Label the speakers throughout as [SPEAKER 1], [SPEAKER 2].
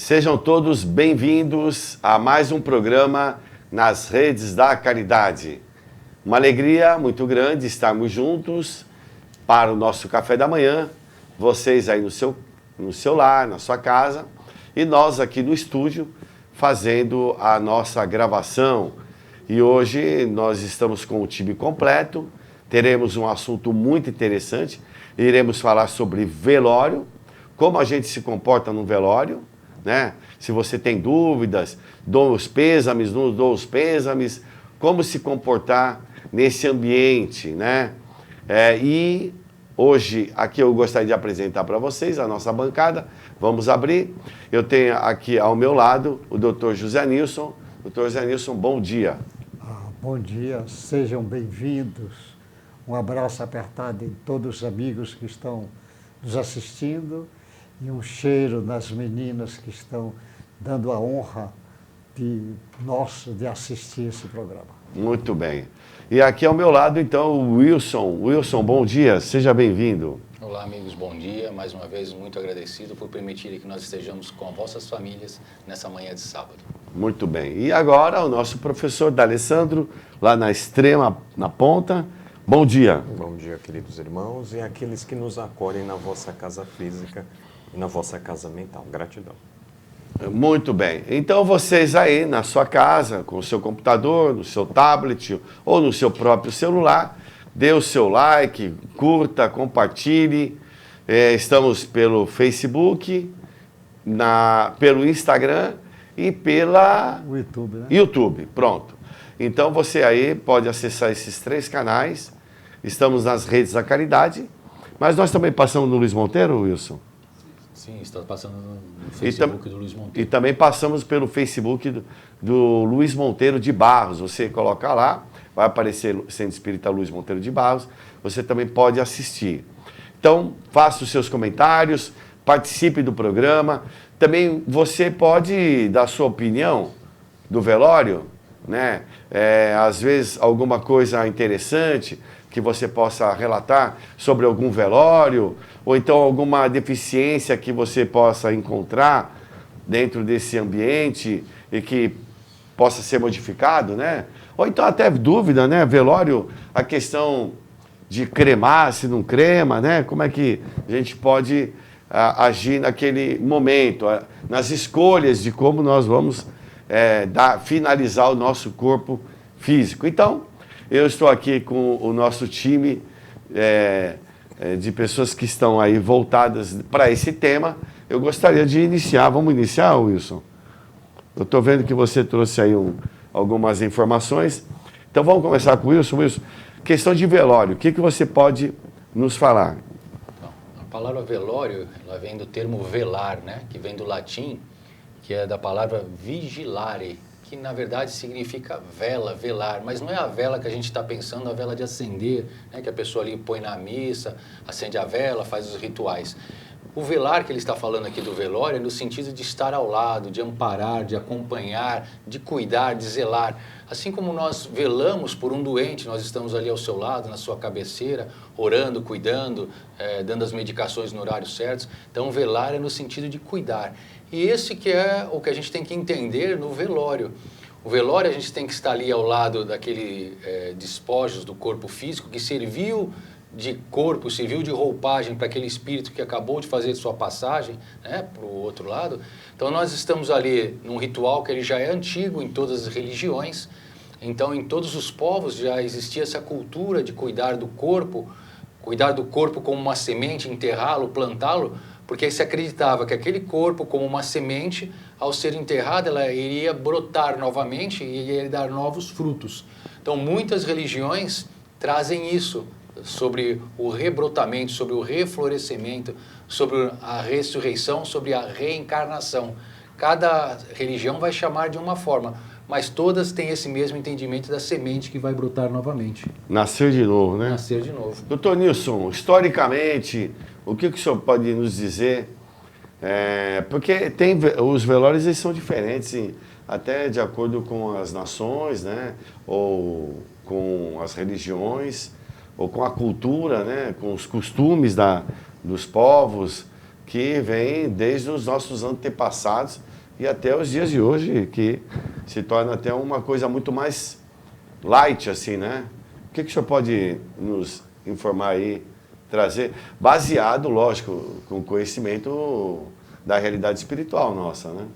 [SPEAKER 1] Sejam todos bem-vindos a mais um programa nas redes da caridade. Uma alegria muito grande estarmos juntos para o nosso café da manhã, vocês aí no seu lar, na sua casa, e nós aqui no estúdio fazendo a nossa gravação. E hoje nós estamos com o time completo, teremos um assunto muito interessante, iremos falar sobre velório, como a gente se comporta no velório, né? Se você tem dúvidas, dou os pêsames, não dou os pêsames, como se comportar nesse ambiente, né? E hoje aqui eu gostaria de apresentar para vocês a nossa bancada. Vamos abrir. Eu tenho aqui ao meu lado o Dr. José Nilson. Dr. José Nilson, bom dia.
[SPEAKER 2] Bom dia, sejam bem-vindos. Um abraço apertado em todos os amigos que estão nos assistindo e um cheiro nas meninas que estão dando a honra de assistir esse programa.
[SPEAKER 1] Muito bem. E aqui ao meu lado, então, o Wilson. Wilson, bom dia, seja bem-vindo.
[SPEAKER 3] Olá, amigos, bom dia. Mais uma vez, muito agradecido por permitirem que nós estejamos com vossas famílias nessa manhã de sábado.
[SPEAKER 1] Muito bem. E agora, o nosso professor D'Alessandro, lá na extrema, na ponta. Bom dia.
[SPEAKER 4] Bom dia, queridos irmãos e aqueles que nos acolhem na vossa casa física e na vossa casa mental. Gratidão.
[SPEAKER 1] Muito bem. Então, vocês aí na sua casa, com o seu computador, no seu tablet ou no seu próprio celular, dê o seu like, curta, compartilhe. Estamos pelo Facebook, pelo Instagram e pela
[SPEAKER 2] YouTube, né?
[SPEAKER 1] YouTube, pronto. Então, você aí pode acessar esses 3 canais. Estamos nas redes da caridade, mas nós também passamos no Luiz Monteiro, Wilson?
[SPEAKER 3] Sim, está passando no Facebook do Luiz Monteiro.
[SPEAKER 1] E também passamos pelo Facebook do Luiz Monteiro de Barros. Você coloca lá, vai aparecer Centro Espírita Luiz Monteiro de Barros. Você também pode assistir. Então, faça os seus comentários, participe do programa. Também você pode dar sua opinião do velório, né? Às vezes, alguma coisa interessante que você possa relatar sobre algum velório, ou então alguma deficiência que você possa encontrar dentro desse ambiente e que possa ser modificado, né? Ou então até dúvida, né? Velório, a questão de cremar, se não crema, né? Como é que a gente pode agir naquele momento, nas escolhas de como nós vamos finalizar o nosso corpo físico. Então, eu estou aqui com o nosso time de pessoas que estão aí voltadas para esse tema. Eu gostaria de iniciar. Vamos iniciar, Wilson? Eu estou vendo que você trouxe aí algumas informações. Então vamos começar com o Wilson. Wilson, questão de velório, o que você pode nos falar?
[SPEAKER 3] Então, a palavra velório, ela vem do termo velar, né? Que vem do latim, que é da palavra vigilare, que na verdade significa vela, velar, mas não é a vela que a gente está pensando, a vela de acender, né, que a pessoa ali põe na missa, acende a vela, faz os rituais. O velar que ele está falando aqui do velório é no sentido de estar ao lado, de amparar, de acompanhar, de cuidar, de zelar. Assim como nós velamos por um doente, nós estamos ali ao seu lado, na sua cabeceira, orando, cuidando, dando as medicações no horário certo. Então, velar é no sentido de cuidar. E esse que é o que a gente tem que entender no velório. O velório a gente tem que estar ali ao lado daquele despojos do corpo físico que serviu de corpo, serviu de roupagem para aquele espírito que acabou de fazer sua passagem, né, para o outro lado. Então nós estamos ali num ritual que ele já é antigo em todas as religiões. Então em todos os povos já existia essa cultura de cuidar do corpo como uma semente, enterrá-lo, plantá-lo, porque se acreditava que aquele corpo, como uma semente, ao ser enterrada, ela iria brotar novamente e iria dar novos frutos. Então, muitas religiões trazem isso, sobre o rebrotamento, sobre o reflorescimento, sobre a ressurreição, sobre a reencarnação. Cada religião vai chamar de uma forma, mas todas têm esse mesmo entendimento da semente que vai brotar novamente.
[SPEAKER 1] Nascer de novo, né?
[SPEAKER 3] Nascer de novo.
[SPEAKER 1] Doutor Nilson, historicamente, o que o senhor pode nos dizer? Porque os velórios eles são diferentes, até de acordo com as nações, né? Ou com as religiões, ou com a cultura, né? Com os costumes dos povos, que vêm desde os nossos antepassados, e até os dias de hoje, que se torna até uma coisa muito mais light, assim, né? O que o senhor pode nos informar aí, trazer, baseado, lógico, com conhecimento da realidade espiritual nossa, né?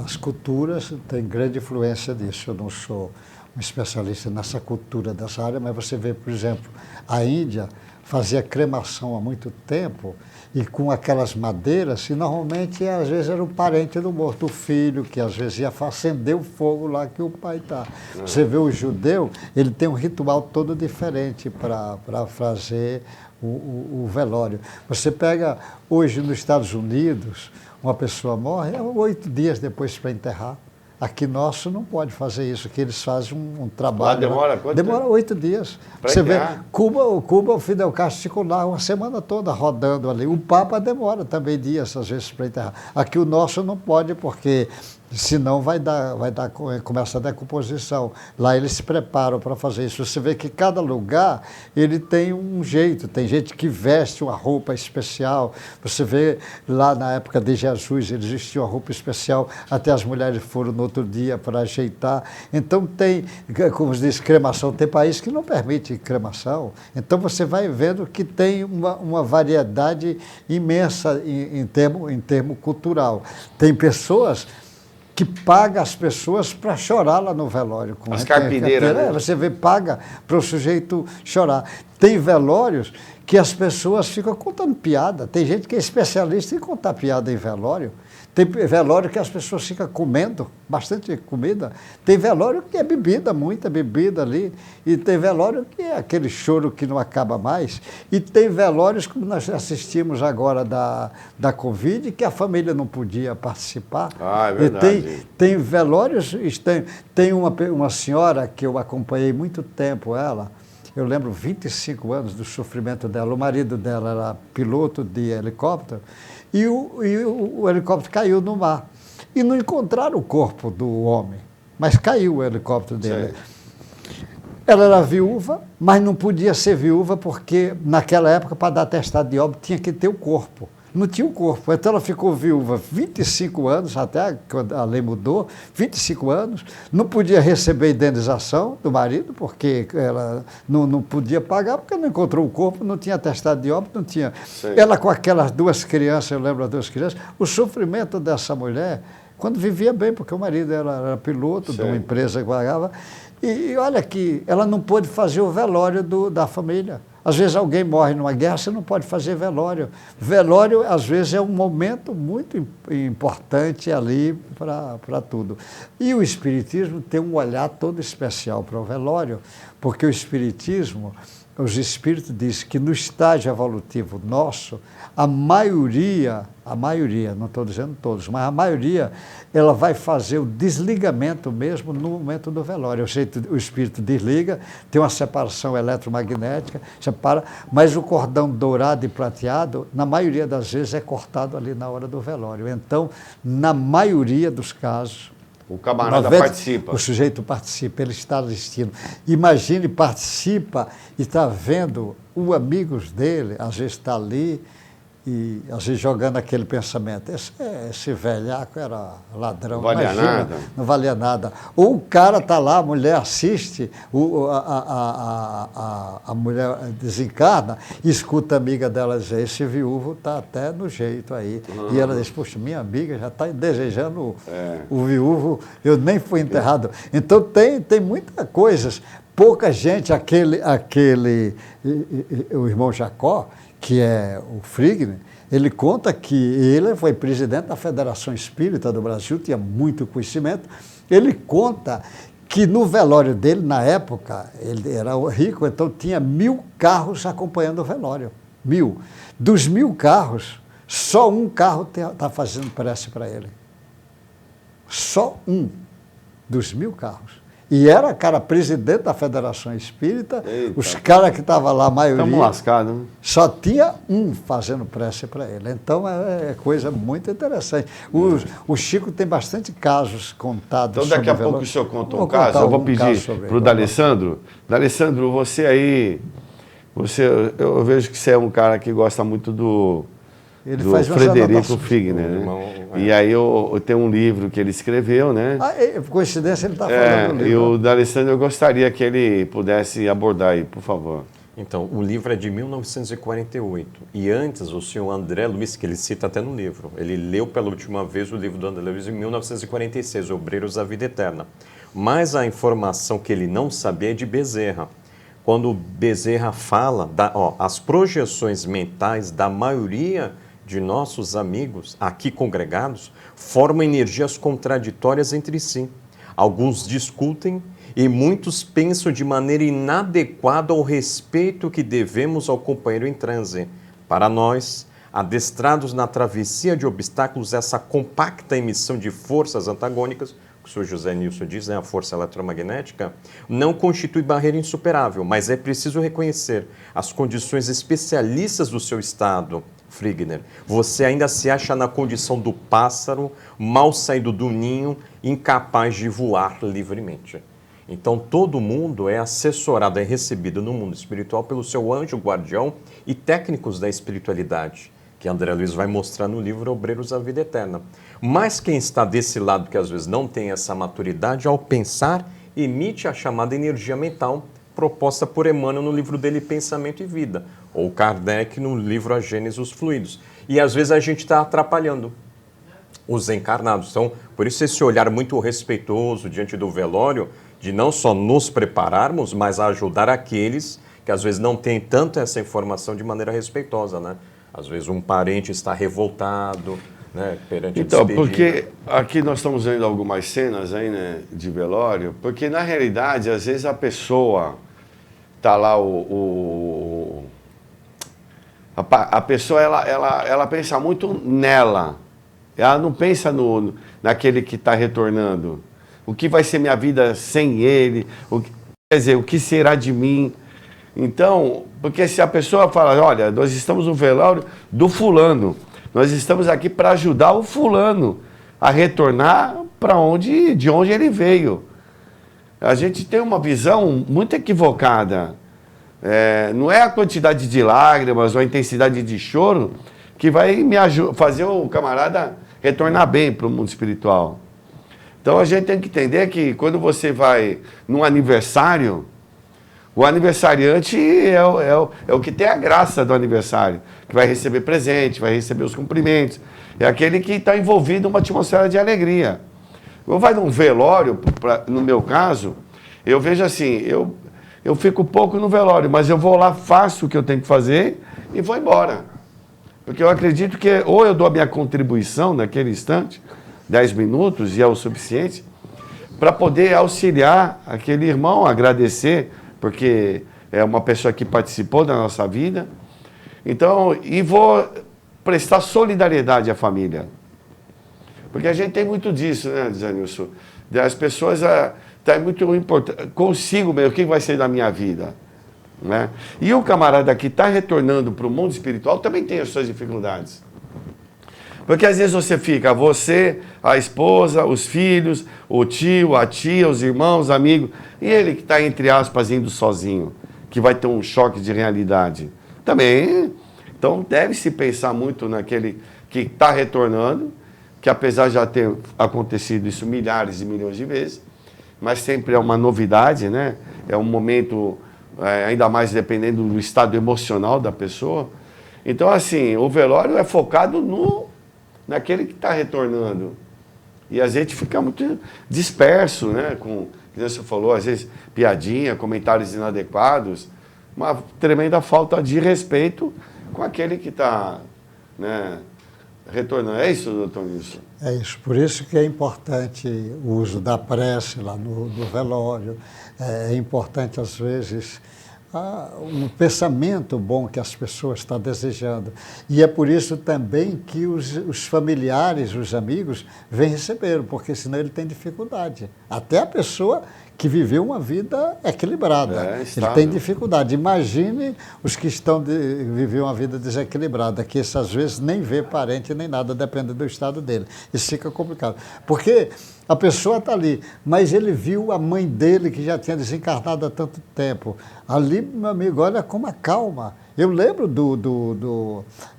[SPEAKER 2] As culturas têm grande influência disso. Eu não sou um especialista nessa cultura dessa área, mas você vê, por exemplo, a Índia fazia cremação há muito tempo e com aquelas madeiras, e normalmente às vezes era o parente do morto, o filho, que às vezes ia acender o fogo lá que o pai está. Você vê o judeu, ele tem um ritual todo diferente para fazer o velório. Você pega hoje nos Estados Unidos, uma pessoa morre, 8 dias depois para enterrar. Aqui nosso não pode fazer isso, que eles fazem um trabalho.
[SPEAKER 1] Lá demora quanto
[SPEAKER 2] Demora
[SPEAKER 1] tempo?
[SPEAKER 2] 8 dias.
[SPEAKER 1] Pra
[SPEAKER 2] Você vê,
[SPEAKER 1] enterrar?
[SPEAKER 2] Cuba, o Fidel Castro ficou lá uma semana toda rodando ali. O Papa demora também dias, às vezes, para enterrar. Aqui o nosso não pode, porque senão começa a decomposição. Lá eles se preparam para fazer isso. Você vê que cada lugar ele tem um jeito. Tem gente que veste uma roupa especial. Você vê lá na época de Jesus, eles vestiam uma roupa especial, até as mulheres foram no outro dia para ajeitar. Então tem, como se diz, cremação. Tem país que não permite cremação. Então você vai vendo que tem uma variedade imensa em termo cultural. Tem pessoas que paga as pessoas para chorar lá no velório.
[SPEAKER 1] As carpideiras, né?
[SPEAKER 2] Você vê, paga para o sujeito chorar. Tem velórios que as pessoas ficam contando piada. Tem gente que é especialista em contar piada em velório. Tem velório que as pessoas ficam comendo bastante comida. Tem velório que é bebida, muita bebida ali. E tem velório que é aquele choro que não acaba mais. E tem velórios, como nós assistimos agora da Covid, que a família não podia participar.
[SPEAKER 1] Ah, é verdade.
[SPEAKER 2] Tem velórios, tem uma senhora que eu acompanhei muito tempo, ela. Eu lembro 25 anos do sofrimento dela. O marido dela era piloto de helicóptero e o helicóptero caiu no mar. E não encontraram o corpo do homem, mas caiu o helicóptero dele.
[SPEAKER 1] Sim.
[SPEAKER 2] Ela era viúva, mas não podia ser viúva porque naquela época, para dar atestado de óbito, tinha que ter o corpo. Não tinha o corpo. Então ela ficou viúva 25 anos, até quando a lei mudou, 25 anos, não podia receber indenização do marido, porque ela não podia pagar, porque não encontrou o corpo, não tinha atestado de óbito, não tinha.
[SPEAKER 1] Sim.
[SPEAKER 2] Ela com aquelas 2 crianças, eu lembro das 2 crianças, o sofrimento dessa mulher, quando vivia bem, porque o marido era piloto de uma empresa que pagava, e olha que ela não pôde fazer o velório da família. Às vezes alguém morre numa guerra, você não pode fazer velório. Velório, às vezes, é um momento muito importante ali para tudo. E o Espiritismo tem um olhar todo especial para o velório, porque o Espiritismo, os Espíritos dizem que no estágio evolutivo nosso, a maioria, não estou dizendo todos, mas a maioria, ela vai fazer o desligamento mesmo no momento do velório. O espírito desliga, tem uma separação eletromagnética, separa, mas o cordão dourado e prateado, na maioria das vezes, é cortado ali na hora do velório. Então, na maioria dos casos,
[SPEAKER 1] o camarada participa.
[SPEAKER 2] O sujeito participa, ele está assistindo. Imagine, participa e está vendo o amigos dele, às vezes está ali, e às vezes jogando aquele pensamento, esse velhaco era ladrão,
[SPEAKER 1] não valia nada.
[SPEAKER 2] Não valia nada. Ou o cara está lá, a mulher assiste, a mulher desencarna, e escuta a amiga dela dizer, esse viúvo está até no jeito aí. E ela diz, poxa, minha amiga já está desejando o viúvo, eu nem fui enterrado. Então tem muitas coisas, pouca gente, o irmão Jacó, que é o Frigner, ele conta que ele foi presidente da Federação Espírita do Brasil, tinha muito conhecimento. Ele conta que no velório dele, na época, ele era rico, então tinha 1000 carros acompanhando o velório. 1000. Dos 1000 carros, só um carro está fazendo prece para ele. Só um dos 1000 carros. E era, cara, presidente da Federação Espírita. Eita. Os caras que estavam lá, a maioria...
[SPEAKER 1] Estamos lascados, né?
[SPEAKER 2] Só tinha um fazendo prece para ele. Então, é coisa muito interessante. O Chico tem bastante casos contados.
[SPEAKER 1] Então, daqui a pouco o senhor conta um caso. Eu vou pedir para o D'Alessandro. D'Alessandro, você aí... eu vejo que você é um cara que gosta muito do
[SPEAKER 2] Ele
[SPEAKER 1] do
[SPEAKER 2] faz umas
[SPEAKER 1] Frederico
[SPEAKER 2] anotações.
[SPEAKER 1] Figner,
[SPEAKER 4] O
[SPEAKER 1] né?
[SPEAKER 4] irmão,
[SPEAKER 1] E aí eu tenho um livro que ele escreveu, né?
[SPEAKER 2] Por coincidência, ele está falando do
[SPEAKER 1] E
[SPEAKER 2] livro.
[SPEAKER 1] o D'Alessandro eu gostaria que ele pudesse abordar aí, por favor.
[SPEAKER 4] Então, o livro é de 1948. E antes, o senhor André Luiz, que ele cita até no livro, ele leu pela última vez o livro do André Luiz em 1946, Obreiros da Vida Eterna. Mas a informação que ele não sabia é de Bezerra. Quando Bezerra fala, as projeções mentais da maioria de nossos amigos aqui congregados formam energias contraditórias entre si. Alguns discutem e muitos pensam de maneira inadequada ao respeito que devemos ao companheiro em transe. Para nós, adestrados na travessia de obstáculos, essa compacta emissão de forças antagônicas, que o senhor José Nilson diz, né, a força eletromagnética, não constitui barreira insuperável, mas é preciso reconhecer as condições especialistas do seu estado. Figner, você ainda se acha na condição do pássaro, mal saído do ninho, incapaz de voar livremente. Então, todo mundo é assessorado, é recebido no mundo espiritual pelo seu anjo guardião e técnicos da espiritualidade, que André Luiz vai mostrar no livro Obreiros da Vida Eterna. Mas quem está desse lado, que às vezes não tem essa maturidade, ao pensar, emite a chamada energia mental proposta por Emmanuel no livro dele Pensamento e Vida, ou Kardec no livro A Gênese e os Fluidos. E às vezes a gente está atrapalhando os encarnados. Então, por isso esse olhar muito respeitoso diante do velório, de não só nos prepararmos, mas a ajudar aqueles que às vezes não têm tanto essa informação de maneira respeitosa, né? Às vezes um parente está revoltado, né, perante a despedida.
[SPEAKER 1] Porque aqui nós estamos vendo algumas cenas aí, né, de velório, porque na realidade, às vezes a pessoa está lá, a pessoa ela pensa muito nela, ela não pensa naquele que está retornando. O que vai ser minha vida sem ele? Quer dizer, o que será de mim? Então, porque se a pessoa fala, olha, nós estamos no velório do fulano, nós estamos aqui para ajudar o fulano a retornar de onde ele veio. A gente tem uma visão muito equivocada. Não é a quantidade de lágrimas ou a intensidade de choro que vai fazer o camarada retornar bem para o mundo espiritual. Então a gente tem que entender que quando você vai num aniversário, o aniversariante é o que tem a graça do aniversário, que vai receber presente, vai receber os cumprimentos. É aquele que está envolvido numa atmosfera de alegria. Quando vai num velório, no meu caso, eu vejo assim, eu fico pouco no velório, mas eu vou lá, faço o que eu tenho que fazer e vou embora. Porque eu acredito que ou eu dou a minha contribuição naquele instante, 10 minutos, e é o suficiente, para poder auxiliar aquele irmão, agradecer, porque é uma pessoa que participou da nossa vida. Então, e vou prestar solidariedade à família. Porque a gente tem muito disso, né, Zé Nilson? As pessoas tá muito importante, consigo mesmo, o que vai ser da minha vida? Né? E o camarada que está retornando para o mundo espiritual também tem as suas dificuldades. Porque às vezes você, a esposa, os filhos, o tio, a tia, os irmãos, amigos, e ele que está, entre aspas, indo sozinho, que vai ter um choque de realidade. Também, então deve-se pensar muito naquele que está retornando, que apesar de já ter acontecido isso milhares e milhões de vezes, mas sempre é uma novidade, né? É um momento, ainda mais dependendo do estado emocional da pessoa. Então, assim, o velório é focado naquele que está retornando. E a gente fica muito disperso, né? Com, como você falou, às vezes piadinha, comentários inadequados, uma tremenda falta de respeito com aquele que está, né, retornando. É isso, doutor Nilson?
[SPEAKER 2] É isso. Por isso que é importante o uso da prece lá no velório. É importante, às vezes, um pensamento bom que as pessoas estão desejando. E é por isso também que os familiares, os amigos, vêm receber, porque senão ele tem dificuldade. Até a pessoa que viveu uma vida equilibrada. Ele
[SPEAKER 1] estável.
[SPEAKER 2] tem dificuldade. Imagine os que vivem uma vida desequilibrada, que esse, às vezes nem vê parente nem nada, depende do estado dele. Isso fica complicado. Porque a pessoa está ali, mas ele viu a mãe dele, que já tinha desencarnado há tanto tempo. Ali, meu amigo, olha como acalma. Eu lembro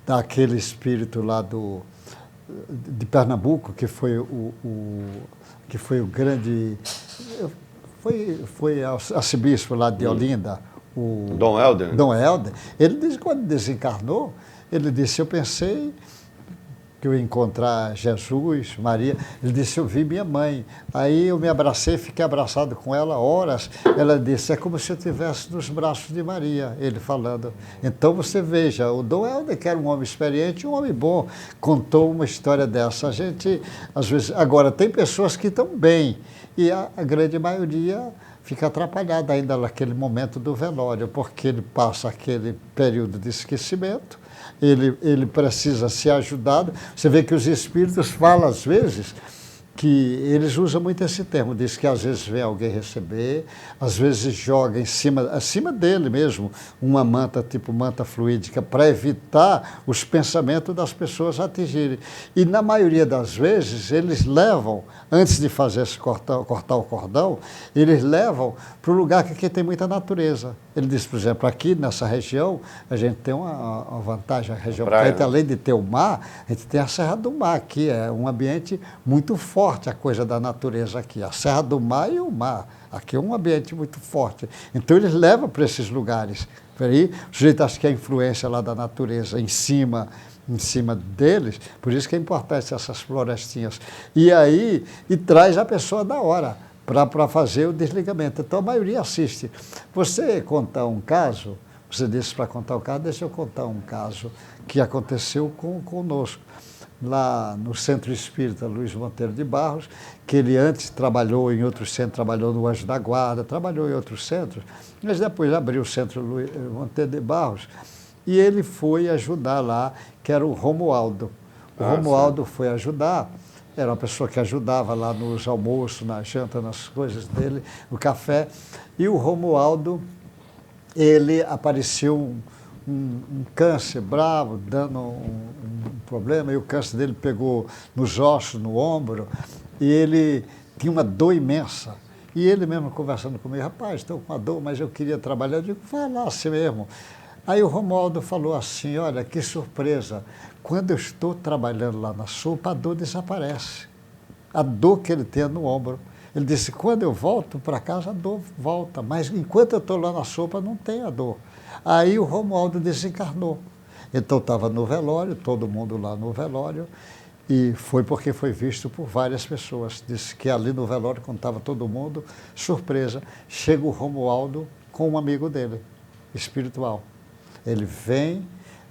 [SPEAKER 2] daquele espírito lá de Pernambuco, que foi o grande... Foi arcebispo lá de Olinda, o
[SPEAKER 1] Dom Helder.
[SPEAKER 2] Dom Helder. Ele disse, quando desencarnou, ele disse, eu pensei que eu ia encontrar Jesus, Maria. Ele disse, eu vi minha mãe. Aí eu me abracei, fiquei abraçado com ela horas. Ela disse, é como se eu estivesse nos braços de Maria, ele falando. Então você veja, o Dom Helder, que era um homem experiente, um homem bom, contou uma história dessa. A gente, às vezes, agora, tem pessoas que estão bem, e a grande maioria fica atrapalhada ainda naquele momento do velório, porque ele passa aquele período de esquecimento, ele precisa ser ajudado. Você vê que os espíritos falam, às vezes, que eles usam muito esse termo, diz que às vezes vem alguém receber, às vezes joga acima dele mesmo, uma manta, tipo manta fluídica, para evitar os pensamentos das pessoas atingirem. E na maioria das vezes, eles levam, antes de fazer esse cortar o cordão, eles levam para um lugar que aqui tem muita natureza. Ele diz, por exemplo, aqui nessa região, a gente tem uma vantagem, a região,
[SPEAKER 1] praia,
[SPEAKER 2] porque a gente, além de ter o mar, a gente tem a Serra do Mar, que é um ambiente muito forte, a coisa da natureza aqui, a Serra do Mar e o mar. Aqui é um ambiente muito forte. Então eles levam para esses lugares. Aí, o sujeito acha que a influência lá da natureza em cima deles, por isso que é importante essas florestinhas. E aí, traz a pessoa da hora para fazer o desligamento. Então a maioria assiste. Você contar um caso, você disse para contar um caso, deixa eu contar um caso que aconteceu conosco. Lá no Centro Espírita Luiz Monteiro de Barros, que ele antes trabalhou em outro centro, trabalhou no Anjo da Guarda, trabalhou em outros centros, mas depois abriu o Centro Luiz Monteiro de Barros e ele foi ajudar lá, que era o Romualdo. O Romualdo foi ajudar, era uma pessoa que ajudava lá nos almoços, na janta, nas coisas dele, no café, e o Romualdo, ele apareceu um câncer bravo, dando um problema, e o câncer dele pegou nos ossos, no ombro, e ele tinha uma dor imensa. E ele mesmo conversando comigo, rapaz, estou com uma dor, mas eu queria trabalhar. Eu digo, vai lá, assim mesmo. Aí o Romualdo falou assim, olha, que surpresa, quando eu estou trabalhando lá na sopa, a dor desaparece. A dor que ele tem no ombro. Ele disse, quando eu volto para casa, a dor volta, mas enquanto eu estou lá na sopa, não tem a dor. Aí o Romualdo desencarnou. Então estava no velório, todo mundo lá no velório, e foi porque foi visto por várias pessoas. Disse que ali no velório, quando estava todo mundo, surpresa, chega o Romualdo com um amigo dele, espiritual. Ele vem,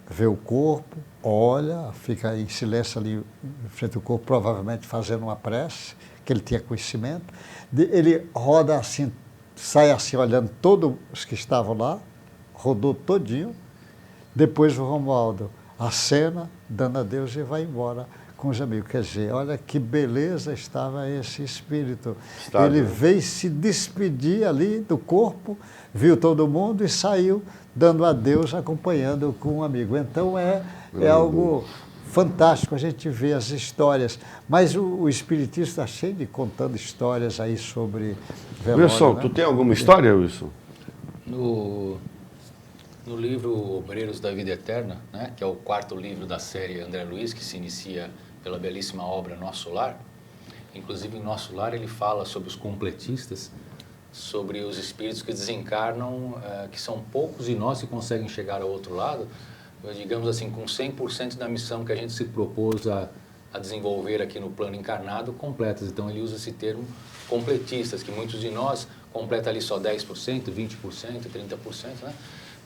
[SPEAKER 2] vê o corpo, olha, fica em silêncio ali em frente ao corpo, provavelmente fazendo uma prece, que ele tinha conhecimento. Ele roda assim, sai assim olhando todos os que estavam lá, rodou todinho. Depois o Romualdo acena, dando adeus e vai embora com os amigos. Quer dizer, olha que beleza estava esse espírito. Ele veio se despedir ali do corpo, viu todo mundo e saiu dando adeus, acompanhando com um amigo. Então é algo fantástico a gente ver as histórias. Mas o Espiritismo está cheio de contando histórias aí sobre velório.
[SPEAKER 1] Wilson,
[SPEAKER 2] né?
[SPEAKER 1] tu tem alguma história, Wilson?
[SPEAKER 3] No livro Obreiros da Vida Eterna, né, que é o 4º livro da série André Luiz, que se inicia pela belíssima obra Nosso Lar, inclusive em Nosso Lar ele fala sobre os completistas, sobre os espíritos que desencarnam, que são poucos e nós que conseguem chegar ao outro lado, digamos assim, com 100% da missão que a gente se propôs a desenvolver aqui no plano encarnado, completas. Então ele usa esse termo completistas, que muitos de nós completam ali só 10%, 20%, 30%, né?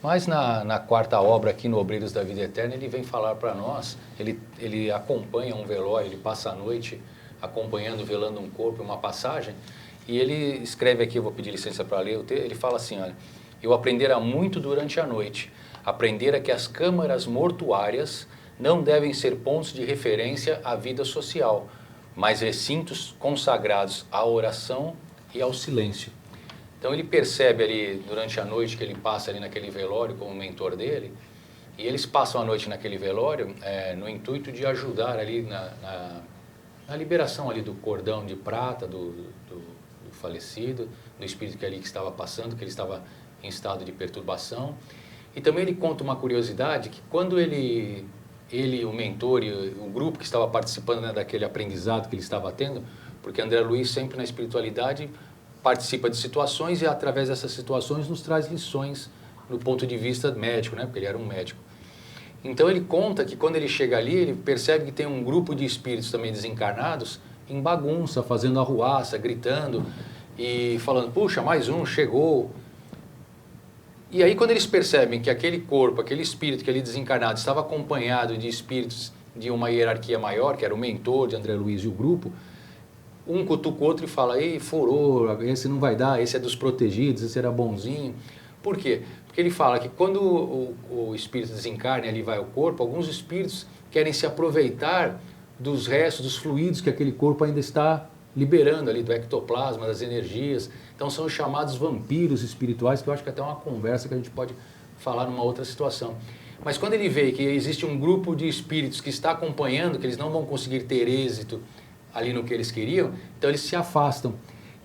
[SPEAKER 3] Mas na 4ª obra aqui no Obreiros da Vida Eterna, ele vem falar para nós, ele acompanha um velório, ele passa a noite acompanhando, velando um corpo, uma passagem, e ele escreve aqui, eu vou pedir licença para ler, ele fala assim, olha, eu aprendera muito durante a noite, aprendera que as câmaras mortuárias não devem ser pontos de referência à vida social, mas recintos consagrados à oração e ao silêncio. Então ele percebe ali durante a noite que ele passa ali naquele velório como mentor dele, e eles passam a noite naquele velório no intuito de ajudar ali na liberação ali do cordão de prata do falecido, do espírito que ali que estava passando, que ele estava em estado de perturbação. E também ele conta uma curiosidade que quando ele o mentor e o grupo que estava participando, né, daquele aprendizado que ele estava tendo, porque André Luiz sempre na espiritualidade participa de situações e através dessas situações nos traz lições do ponto de vista médico, né, porque ele era um médico. Então ele conta que quando ele chega ali, ele percebe que tem um grupo de espíritos também desencarnados em bagunça, fazendo arruaça, gritando e falando, puxa, mais um, chegou. E aí quando eles percebem que aquele corpo, aquele espírito que ali desencarnado estava acompanhado de espíritos de uma hierarquia maior, que era o mentor de André Luiz e o grupo, um cutuca o outro e fala, ei, furou, esse não vai dar, esse é dos protegidos, esse era bonzinho. Por quê? Porque ele fala que quando o espírito desencarna e ali vai ao corpo, alguns espíritos querem se aproveitar dos restos, dos fluidos que aquele corpo ainda está liberando ali, do ectoplasma, das energias. Então são os chamados vampiros espirituais, que eu acho que até é uma conversa que a gente pode falar numa outra situação. Mas quando ele vê que existe um grupo de espíritos que está acompanhando, que eles não vão conseguir ter êxito ali no que eles queriam, então eles se afastam.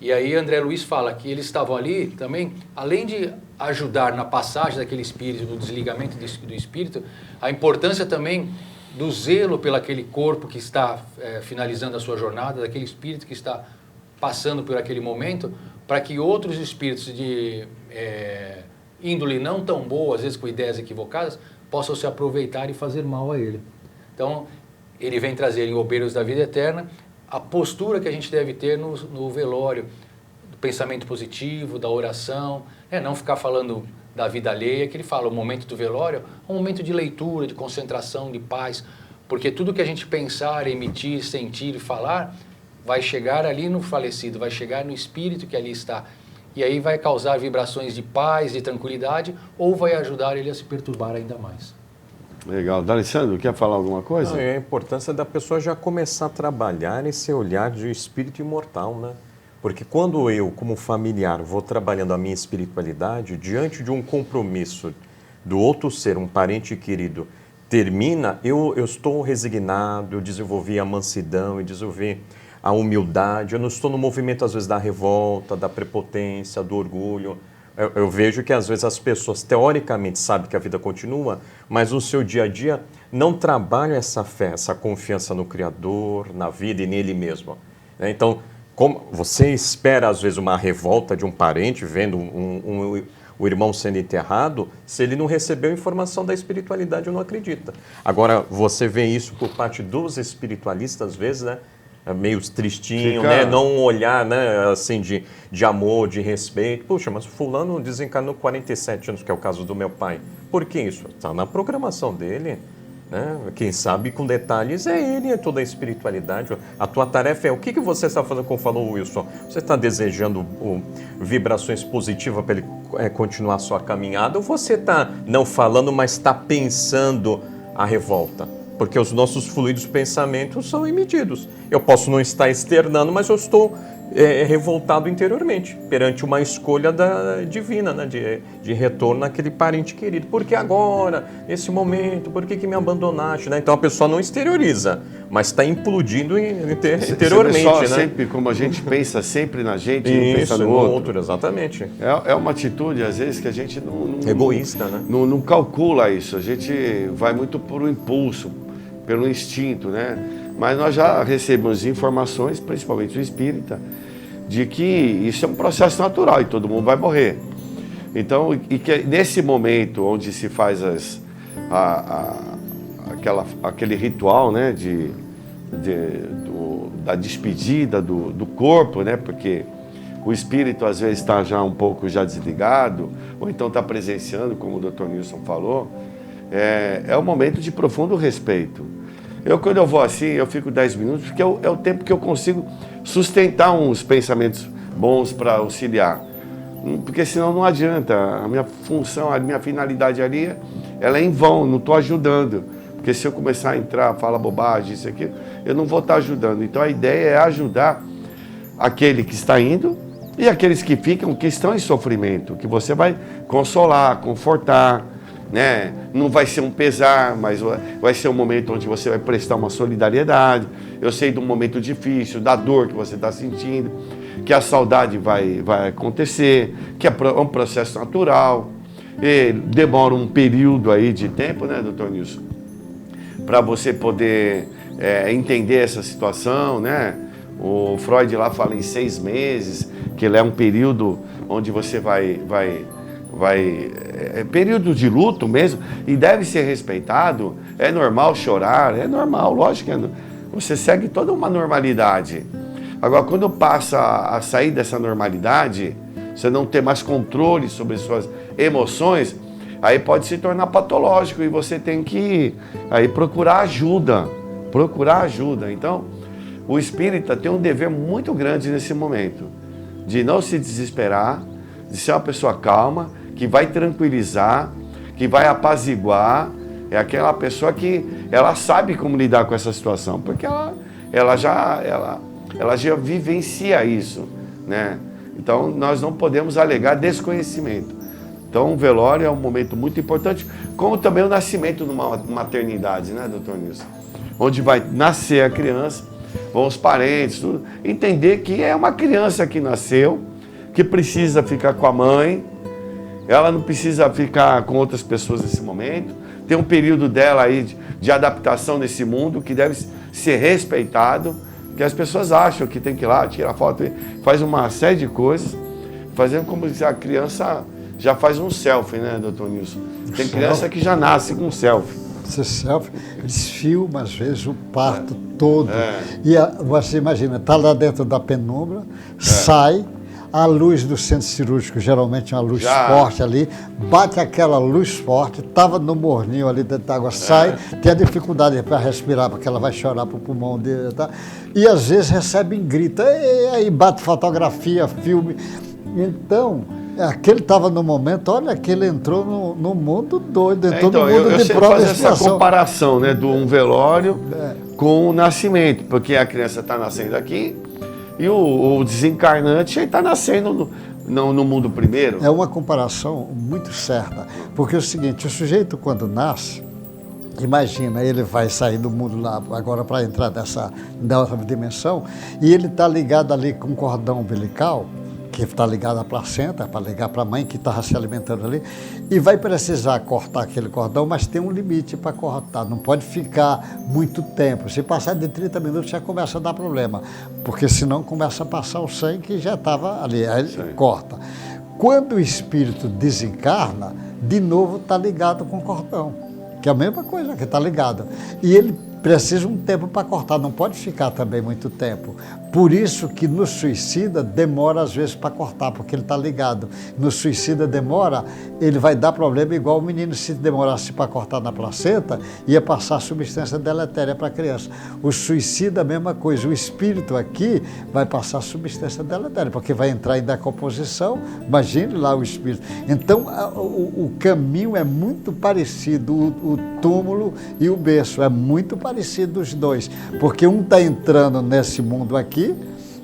[SPEAKER 3] E aí André Luiz fala que eles estavam ali também, além de ajudar na passagem daquele espírito, no desligamento do espírito, a importância também do zelo pelo aquele corpo que está finalizando a sua jornada, daquele espírito que está passando por aquele momento, para que outros espíritos de índole não tão boa, às vezes com ideias equivocadas, possam se aproveitar e fazer mal a ele. Então, ele vem trazer em Obreiros da Vida Eterna a postura que a gente deve ter no velório, do pensamento positivo, da oração, não ficar falando da vida alheia, que ele fala, o momento do velório é um momento de leitura, de concentração, de paz, porque tudo que a gente pensar, emitir, sentir e falar, vai chegar ali no falecido, vai chegar no espírito que ali está, e aí vai causar vibrações de paz, de tranquilidade, ou vai ajudar ele a se perturbar ainda mais.
[SPEAKER 1] Legal. D'Alessandro, quer falar alguma coisa?
[SPEAKER 4] Não, é a importância da pessoa já começar a trabalhar esse olhar de espírito imortal, né? Porque quando eu, como familiar, vou trabalhando a minha espiritualidade, diante de um compromisso do outro ser, um parente querido, termina, eu estou resignado, eu desenvolvi a mansidão, eu desenvolvi a humildade, eu não estou no movimento, às vezes, da revolta, da prepotência, do orgulho. Eu vejo que, às vezes, as pessoas, teoricamente, sabem que a vida continua, mas no seu dia a dia não trabalham essa fé, essa confiança no Criador, na vida e nele mesmo. Então, como você espera, às vezes, uma revolta de um parente, vendo o irmão sendo enterrado, se ele não recebeu informação da espiritualidade, não acredita. Agora, você vê isso por parte dos espiritualistas, às vezes, né? Meio tristinho, né? Não um olhar, né? Assim, de amor, de respeito. Puxa, mas fulano desencarnou 47 anos, que é o caso do meu pai. Por que isso? Está na programação dele. Né? Quem sabe com detalhes é ele, é toda a espiritualidade. A tua tarefa é o que você está fazendo, como falou o Wilson? Você está desejando vibrações positivas para ele continuar a sua caminhada, ou você está não falando, mas está pensando a revolta? Porque os nossos fluidos de pensamento são emitidos. Eu posso não estar externando, mas eu estou revoltado interiormente, perante uma escolha divina, né? de retorno àquele parente querido. Por que agora, nesse momento, por que me abandonaste? Né? Então a pessoa não exterioriza, mas está implodindo interiormente.
[SPEAKER 1] Só,
[SPEAKER 4] né?
[SPEAKER 1] Sempre, como a gente pensa sempre na gente e não pensa no outro.
[SPEAKER 4] Exatamente.
[SPEAKER 1] É uma atitude, às vezes, que a gente não
[SPEAKER 4] egoísta, né?
[SPEAKER 1] Não calcula isso. A gente vai muito por um impulso, pelo instinto, né? Mas nós já recebemos informações, principalmente o espírita, de que isso é um processo natural e todo mundo vai morrer. Então, e que nesse momento onde se faz aquele ritual, né, da despedida do corpo, né, porque o espírito às vezes está já um pouco já desligado, ou então está presenciando, como o Dr. Nilson falou, é um momento de profundo respeito. Quando eu vou assim, eu fico 10 minutos, porque é o tempo que eu consigo sustentar uns pensamentos bons para auxiliar. Porque senão não adianta. A minha função, a minha finalidade ali, ela é em vão, não estou ajudando. Porque se eu começar a entrar, falar bobagem, isso aqui, eu não vou estar ajudando. Então a ideia é ajudar aquele que está indo E aqueles que ficam, que estão em sofrimento, que você vai consolar, confortar, né? Não vai ser um pesar, mas vai ser um momento onde você vai prestar uma solidariedade. Eu sei de um momento difícil, da dor que você está sentindo, que a saudade vai acontecer, que é um processo natural, e demora um período aí de tempo, né, doutor Nilson, para você poder entender essa situação, né? O Freud lá fala em 6 meses, que ele é um período onde você é período de luto mesmo, e deve ser respeitado. É normal chorar, é normal, lógico que você segue toda uma normalidade. Agora, quando passa a sair dessa normalidade, você não ter mais controle sobre suas emoções, aí pode se tornar patológico e você tem que aí procurar ajuda. Então, o espírita tem um dever muito grande nesse momento, de não se desesperar, de ser uma pessoa calma, que vai tranquilizar, que vai apaziguar. É aquela pessoa que ela sabe como lidar com essa situação, porque ela já vivencia isso, né? Então, nós não podemos alegar desconhecimento. Então, o velório é um momento muito importante, como também o nascimento numa maternidade, né, doutor Nilson? Onde vai nascer a criança, vão os parentes, tudo, entender que é uma criança que nasceu, que precisa ficar com a mãe, ela não precisa ficar com outras pessoas nesse momento, tem um período dela aí de adaptação nesse mundo que deve ser respeitado, porque as pessoas acham que tem que ir lá, tira foto, faz uma série de coisas, fazendo como se a criança já faz um selfie, né, doutor Nilson? Tem criança que já nasce com um selfie.
[SPEAKER 2] Esse selfie, eles filmam às vezes o parto todo. E você imagina, está lá dentro da penumbra, sai, a luz do centro cirúrgico, geralmente é uma luz forte ali, bate aquela luz forte, estava no morninho ali dentro da água, sai, tem a dificuldade para respirar, porque ela vai chorar para o pulmão dele, tá? E às vezes recebe grita, aí bate fotografia, filme. Então, aquele estava no momento, olha, que ele entrou no mundo doido, entrou no mundo de prova e
[SPEAKER 1] expiação. Essa comparação, né, de um velório com o nascimento, porque a criança está nascendo aqui e o desencarnante está nascendo no mundo primeiro.
[SPEAKER 2] É uma comparação muito certa, porque é o seguinte, o sujeito quando nasce, imagina, ele vai sair do mundo lá agora para entrar nessa dimensão, e ele está ligado ali com um cordão umbilical, que está ligado à placenta, para ligar para a mãe que estava se alimentando ali, e vai precisar cortar aquele cordão, mas tem um limite para cortar, não pode ficar muito tempo. Se passar de 30 minutos já começa a dar problema, porque senão começa a passar o sangue que já estava ali, aí ele corta. Quando o espírito desencarna, de novo está ligado com o cordão, que é a mesma coisa, que está ligado. E ele precisa um tempo para cortar, não pode ficar também muito tempo. Por isso que no suicida demora às vezes para cortar, porque ele está ligado. No suicida demora, ele vai dar problema igual o menino, se demorasse para cortar na placenta, ia passar substância deletéria para a criança. O suicida, a mesma coisa, o espírito aqui vai passar substância deletéria, porque vai entrar em decomposição, imagine lá o espírito. Então, o caminho é muito parecido, o túmulo e o berço, é muito parecido os dois, porque um está entrando nesse mundo aqui,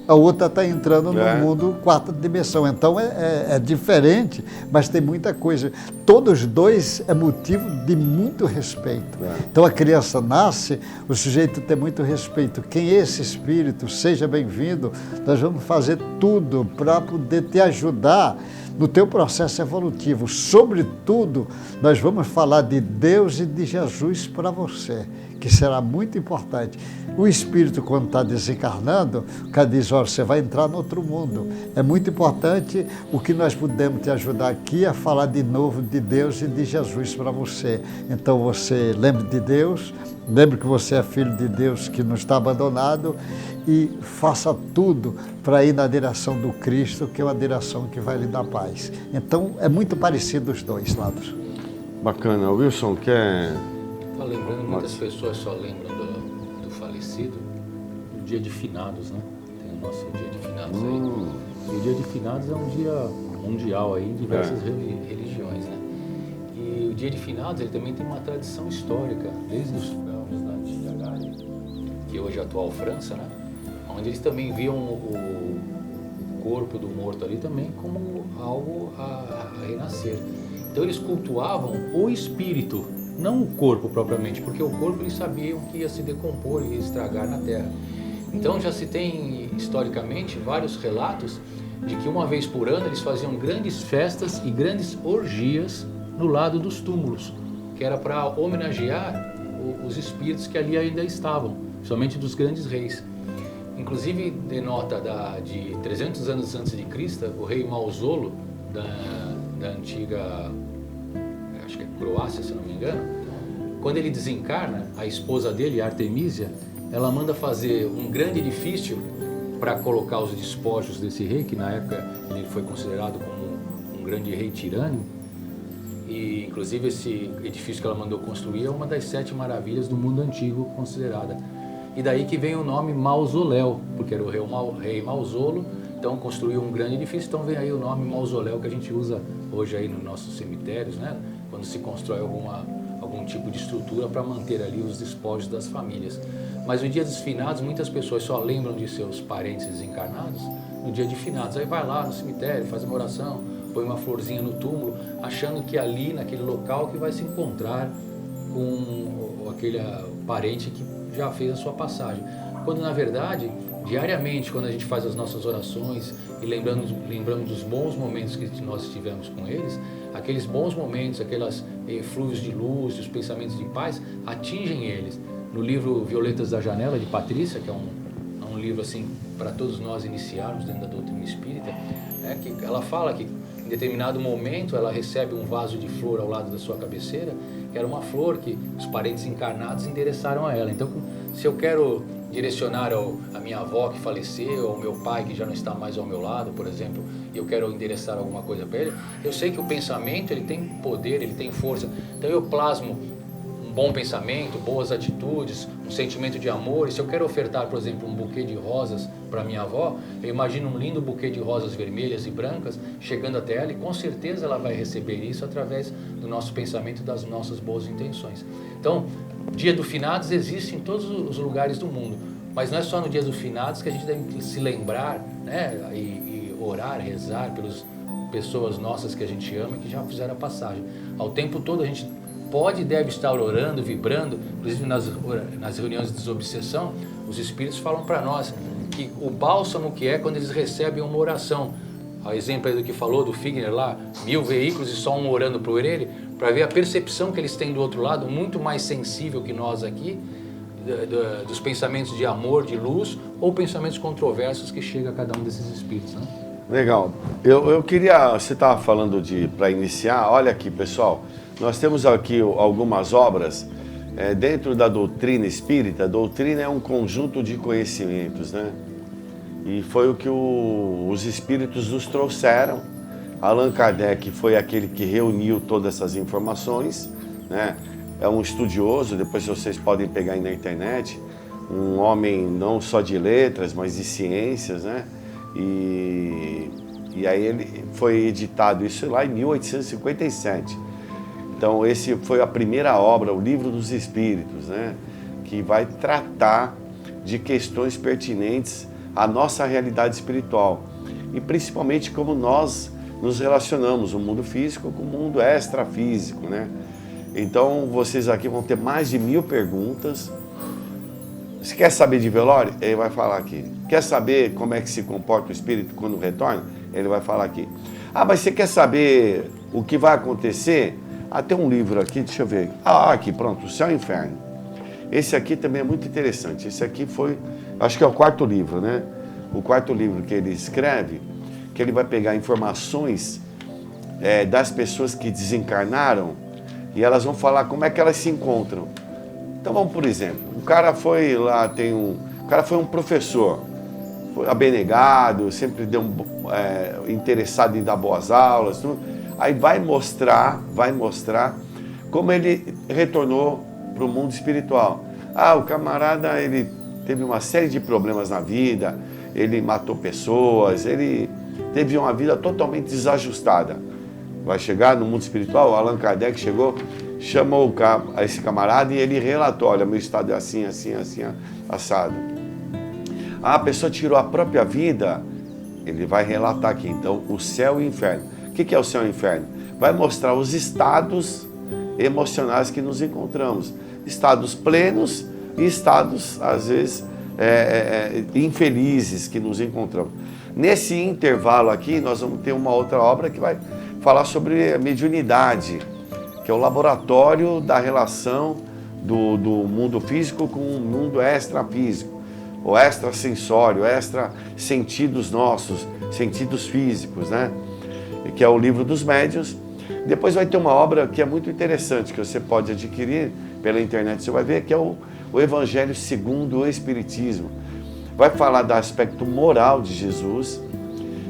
[SPEAKER 2] a outra está entrando no mundo 4ª dimensão. Então é diferente, mas tem muita coisa. Todos dois é motivo de muito respeito. Então a criança nasce, o sujeito tem muito respeito. Quem é esse espírito? Seja bem-vindo. Nós vamos fazer tudo para poder te ajudar no teu processo evolutivo. Sobretudo, nós vamos falar de Deus e de Jesus para você, que será muito importante. O espírito, quando está desencarnando, o cara diz, olha, você vai entrar no outro mundo. É muito importante o que nós podemos te ajudar aqui a falar de novo de Deus e de Jesus para você. Então você lembre de Deus, lembre que você é filho de Deus que não está abandonado e faça tudo para ir na direção do Cristo, que é uma direção que vai lhe dar paz. Então é muito parecido os dois lados.
[SPEAKER 1] Bacana. Wilson, quer...
[SPEAKER 3] Estou lembrando, muitas pessoas só lembram do falecido no dia de finados, né? Tem o nosso dia de finados aí. E o dia de finados é um dia mundial aí em diversas religiões, né? E o dia de finados ele também tem uma tradição histórica, desde os povos da antiga Gália, que hoje é a atual França, né? Onde eles também viam o corpo do morto ali também como algo a renascer. Então eles cultuavam o espírito, não o corpo propriamente, porque o corpo eles sabiam que ia se decompor e ia estragar na terra. Então já se tem historicamente vários relatos de que uma vez por ano eles faziam grandes festas e grandes orgias no lado dos túmulos, que era para homenagear os espíritos que ali ainda estavam, somente dos grandes reis. Inclusive denota de 300 anos antes de Cristo, o rei Mausolo da antiga, acho que é Croácia, se não me engano, quando ele desencarna, a esposa dele, Artemísia, ela manda fazer um grande edifício para colocar os despojos desse rei, que na época ele foi considerado como um grande rei tirânico. E inclusive esse edifício que ela mandou construir é uma das 7 maravilhas do mundo antigo considerada. E daí que vem o nome mausoléu, porque era o rei Mausolo, então construiu um grande edifício, então vem aí o nome mausoléu que a gente usa hoje aí nos nossos cemitérios, né? Quando se constrói algum tipo de estrutura para manter ali os despojos das famílias. Mas no dia dos finados, muitas pessoas só lembram de seus parentes desencarnados no dia de finados. Aí vai lá no cemitério, faz uma oração, põe uma florzinha no túmulo, achando que ali, naquele local, que vai se encontrar com aquele parente que já fez a sua passagem. Quando, na verdade, diariamente, quando a gente faz as nossas orações e lembramos dos bons momentos que nós tivemos com eles, aqueles bons momentos, aquelas eflúvios de luz, os pensamentos de paz, atingem eles. No livro Violetas da Janela, de Patrícia, que é um livro assim para todos nós iniciarmos dentro da doutrina espírita, que ela fala que em determinado momento ela recebe um vaso de flor ao lado da sua cabeceira, que era uma flor que os parentes encarnados endereçaram a ela. Então, se eu quero direcionar a minha avó que faleceu, ou meu pai que já não está mais ao meu lado, por exemplo, e eu quero endereçar alguma coisa para ele, eu sei que o pensamento ele tem poder, ele tem força. Então eu plasmo um bom pensamento, boas atitudes, um sentimento de amor. E se eu quero ofertar, por exemplo, um buquê de rosas para minha avó, eu imagino um lindo buquê de rosas vermelhas e brancas chegando até ela, e com certeza ela vai receber isso através do nosso pensamento e das nossas boas intenções. Então, Dia do Finados existe em todos os lugares do mundo, mas não é só no Dia do Finados que a gente deve se lembrar, né, e orar, rezar pelas pessoas nossas que a gente ama e que já fizeram a passagem. Ao tempo todo a gente pode e deve estar orando, vibrando. Inclusive nas reuniões de desobsessão, os espíritos falam para nós que o bálsamo que é quando eles recebem uma oração. O exemplo aí do que falou do Figner lá, 1000 veículos e só um orando por ele, para ver a percepção que eles têm do outro lado, muito mais sensível que nós aqui, dos pensamentos de amor, de luz, ou pensamentos controversos que chega a cada um desses espíritos, né?
[SPEAKER 1] Legal. Eu queria, você estava falando para iniciar, olha aqui pessoal, nós temos aqui algumas obras dentro da doutrina espírita. A doutrina é um conjunto de conhecimentos, né? E foi o que os espíritos nos trouxeram. Allan Kardec foi aquele que reuniu todas essas informações, né? É um estudioso, depois vocês podem pegar aí na internet, um homem não só de letras, mas de ciências, né? E aí ele foi editado isso lá em 1857. Então esse foi a primeira obra, o Livro dos Espíritos, né? Que vai tratar de questões pertinentes à nossa realidade espiritual e principalmente como nós nos relacionamos, o mundo físico com o mundo extrafísico, né? Então vocês aqui vão ter mais de 1000 perguntas. Se quer saber de velório, ele vai falar aqui. Quer saber como é que se comporta o espírito quando retorna? Ele vai falar aqui. Ah, mas você quer saber o que vai acontecer? Ah, tem um livro aqui, deixa eu ver. Ah, aqui, pronto, O Céu e o Inferno. Esse aqui também é muito interessante. Esse aqui foi, acho que é o 4º livro, né? O 4º livro que ele escreve, que ele vai pegar informações das pessoas que desencarnaram e elas vão falar como é que elas se encontram. Então vamos, por exemplo, o cara foi lá, o cara foi um professor, foi abnegado, sempre deu interessado em dar boas aulas, tudo. Aí vai mostrar como ele retornou para o mundo espiritual. Ah, o camarada, ele teve uma série de problemas na vida, ele matou pessoas, ele teve uma vida totalmente desajustada. Vai chegar no mundo espiritual, o Allan Kardec chegou, chamou esse camarada e ele relatou, olha, meu estado é assim, assim, assim, assado. A pessoa tirou a própria vida Ele vai relatar aqui, então, o céu e o inferno. O que é o céu e o inferno? Vai mostrar os estados emocionais que nos encontramos. Estados plenos e estados, às vezes, infelizes que nos encontramos. Nesse intervalo aqui, nós vamos ter uma outra obra que vai falar sobre a mediunidade, que é o laboratório da relação do mundo físico com o mundo extrafísico, o extrasensório, extra sentidos nossos, sentidos físicos, né? Que é o livro dos médiuns. Depois vai ter uma obra que é muito interessante, que você pode adquirir pela internet, você vai ver, que é o Evangelho segundo o Espiritismo. Vai falar do aspecto moral de Jesus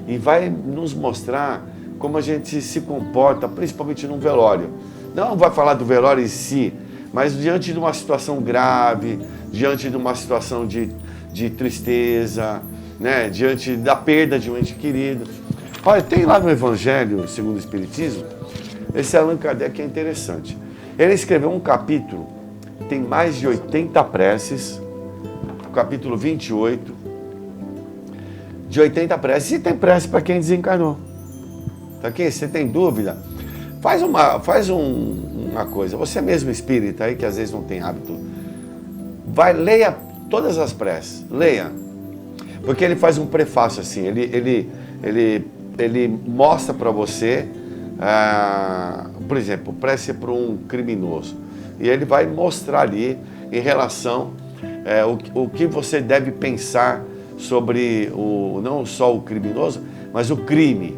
[SPEAKER 1] e vai nos mostrar como a gente se comporta, principalmente num velório. Não vai falar do velório em si, mas diante de uma situação grave, diante de uma situação de tristeza, né? Diante da perda de um ente querido. Olha, tem lá no Evangelho segundo o Espiritismo, esse Allan Kardec é interessante. Ele escreveu um capítulo, tem mais de 80 preces, capítulo 28, de 80 preces, e tem prece para quem desencarnou. Tá aqui? Você tem dúvida? Faz uma coisa, você mesmo espírita aí, que às vezes não tem hábito, leia todas as preces, leia, porque ele faz um prefácio assim, ele mostra para você, por exemplo, prece para um criminoso, e ele vai mostrar ali em relação o que você deve pensar sobre não só o criminoso, mas o crime,